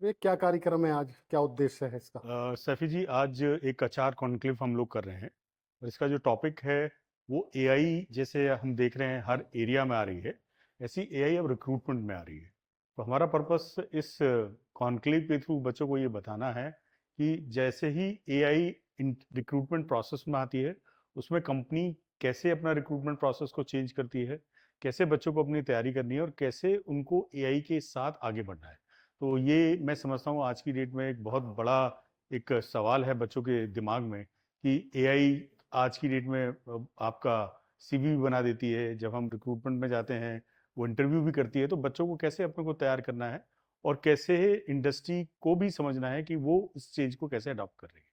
ये क्या कार्यक्रम है आज? क्या उद्देश्य है इसका? सैफी जी, आज एक अचार कॉन्क्लेव हम लोग कर रहे हैं और इसका जो टॉपिक है वो एआई, जैसे हम देख रहे हैं हर एरिया में आ रही है, ऐसी एआई अब रिक्रूटमेंट में आ रही है। तो हमारा पर्पस इस कॉन्क्लेव के थ्रू बच्चों को ये बताना है कि जैसे ही एआई रिक्रूटमेंट प्रोसेस में आती है, उसमें कंपनी कैसे अपना रिक्रूटमेंट प्रोसेस को चेंज करती है, कैसे बच्चों को अपनी तैयारी करनी है और कैसे उनको एआई के साथ आगे बढ़ना है। तो ये मैं समझता हूँ आज की डेट में एक बहुत बड़ा एक सवाल है बच्चों के दिमाग में कि एआई आज की डेट में आपका सीवी भी बना देती है। जब हम रिक्रूटमेंट में जाते हैं, वो इंटरव्यू भी करती है। तो बच्चों को कैसे अपने को तैयार करना है और कैसे इंडस्ट्री को भी समझना है कि वो इस चीज को कैसे अडॉप्ट कर रही है।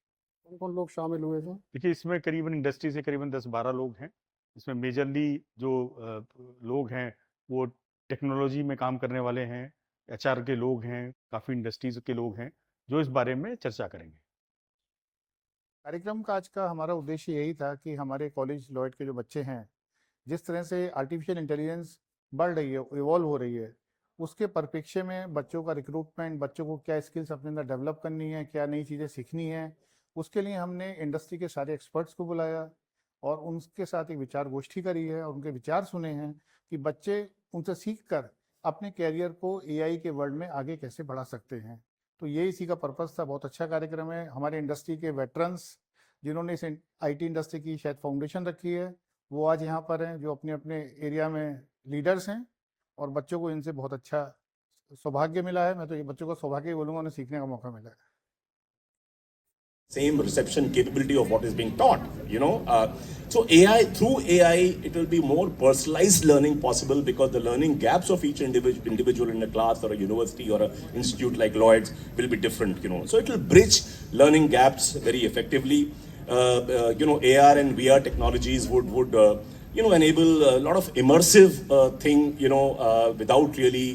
कौन-कौन लोग शामिल हुए इसमें? देखिए, इसमें करीबन इंडस्ट्री से करीबन 10-12 लोग हैं। इसमें मेजरली जो लोग हैं वो टेक्नोलॉजी में काम करने वाले हैं, एचआर के लोग हैं, काफ़ी इंडस्ट्रीज के लोग हैं जो इस बारे में चर्चा करेंगे। कार्यक्रम का आज का हमारा उद्देश्य यही था कि हमारे कॉलेज लॉयड के जो बच्चे हैं, जिस तरह से आर्टिफिशियल इंटेलिजेंस बढ़ रही है, इवॉल्व हो रही है, उसके परिप्रेक्ष्य में बच्चों का रिक्रूटमेंट, बच्चों को क्या स्किल्स अपने अंदर डेवलप करनी है, क्या नई चीज़ें सीखनी है, उसके लिए हमने इंडस्ट्री के सारे एक्सपर्ट्स को बुलाया और उनके साथ एक विचार गोष्ठी करी है और उनके विचार सुने हैं कि बच्चे उनसे सीख कर अपने कैरियर को एआई के वर्ल्ड में आगे कैसे बढ़ा सकते हैं। तो ये इसी का पर्पस था। बहुत अच्छा कार्यक्रम है। हमारे इंडस्ट्री के वेटरन्स जिन्होंने इस आईटी इंडस्ट्री की शायद फाउंडेशन रखी है, वो आज यहाँ पर हैं, जो अपने अपने एरिया में लीडर्स हैं और बच्चों को इनसे बहुत अच्छा सौभाग्य मिला है। मैं तो ये बच्चों को सौभाग्य ही बोलूँगा, उन्हें सीखने का मौका मिला है। Same reception capability of what is being taught. So AI, through AI, it will be more personalized learning possible because the learning gaps of each individual in a class or a university or an institute like Lloyd's will be different. So it will bridge learning gaps very effectively. AR and VR technologies would enable a lot of immersive thing, without really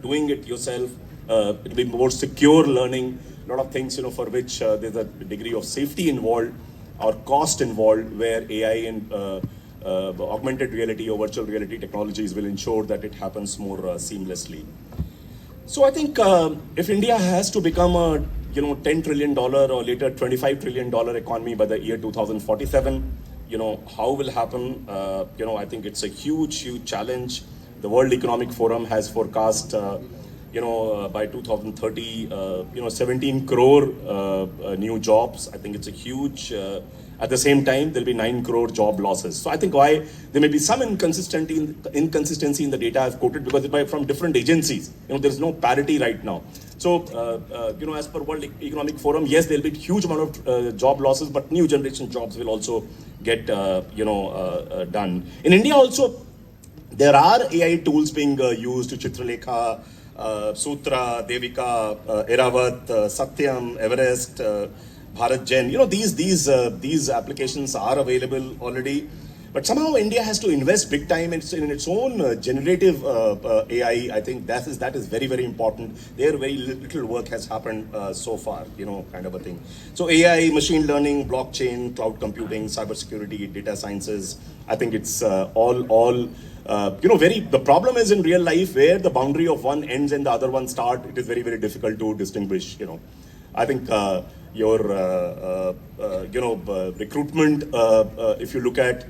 doing it yourself. It will be more secure learning. A lot of things, for which there's a degree of safety involved or cost involved, where AI and augmented reality or virtual reality technologies will ensure that it happens more seamlessly. So I think if India has to become a $10 trillion or later $25 trillion economy by the year 2047, how will happen? I think it's a huge challenge. The World Economic Forum has forecast by 2030, 17 crore new jobs. I think it's a huge, at the same time, there'll be 9 crore job losses. So I think why there may be some inconsistency in the data I've quoted, because it's from different agencies. There's no parity right now. So, as per World Economic Forum, yes, there'll be huge amount of job losses, but new generation jobs will also get, done. In India also, there are AI tools being used, Chitralekha, Sutra, Devika, Eravat, Satyam, Everest, Bharat Gen. These applications are available already. But somehow India has to invest big time in its own generative AI. I think that is very, very important. There very little work has happened so far, kind of a thing. So AI, machine learning, blockchain, cloud computing, cybersecurity, data sciences, I think it's all the problem is in real life where the boundary of one ends and the other one start, it is very, very difficult to distinguish. I think your recruitment, if you look at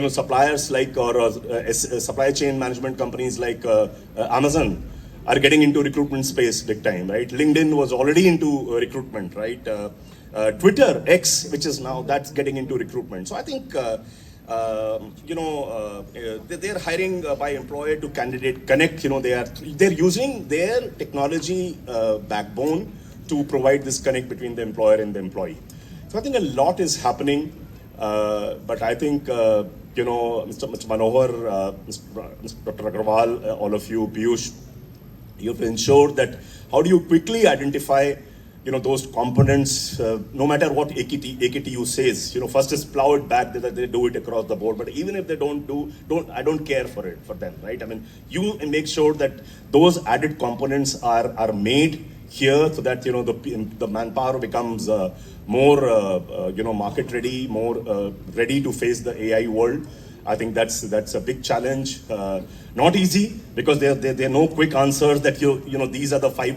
suppliers like or supply chain management companies like Amazon are getting into recruitment space big time, right? LinkedIn was already into recruitment, right? Twitter, X, which is now, that's getting into recruitment. So I think they're hiring by employer to candidate connect. They're using their technology backbone to provide this connect between the employer and the employee. So I think a lot is happening, but I think Mr. Manohar, Mr. Dr. Agarwal, all of you, Piyush, you've ensured that how do you quickly identify those components, no matter what AKTU says, first is plow it back, they do it across the board. But even if they I don't care for them, right? I mean, you make sure that those added components are made here so that, the manpower becomes more, market ready, more ready to face the AI world. I think that's a big challenge. Not easy because there are no quick answers that you know these are the five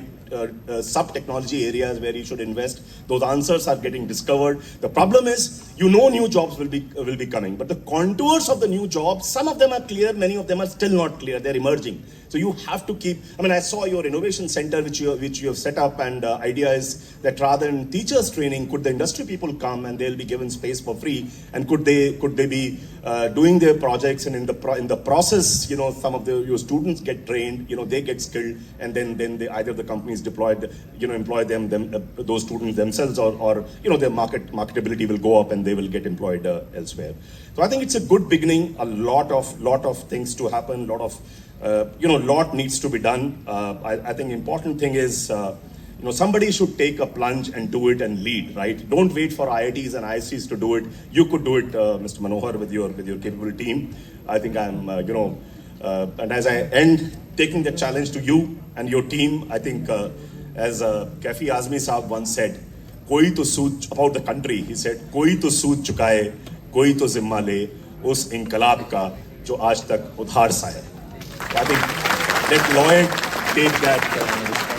sub technology areas where you should invest. Those answers are getting discovered. The problem is, you know, new jobs will be coming, but the contours of the new jobs, some of them are clear, many of them are still not clear. They're emerging. So you have to keep. I mean, I saw your innovation center which you have set up, and idea is that rather than teachers training, could the industry people come and they'll be given space for free, and could they be doing their projects, and in the process, you know, some of your students get trained, you know, they get skilled, and then they, either the companies deployed, you know, employ them those students themselves, or you know, their marketability will go up and they will get employed elsewhere. So I think it's a good beginning. A lot of things to happen. Lot needs to be done. I think important thing is, you know, somebody should take a plunge and do it and lead, right? Don't wait for IITs and ISCs to do it. You could do it, Mr. Manohar, with your capable team. I think I'm, and as I end taking the challenge to you and your team, I think, as Kafi Azmi Saab once said, "Koi to soot," about the country, he said, "Koi to soot chukaye, koi to zimma le, us inqilab ka jo aaj tak udhar sa hai." I think let Lloyd take that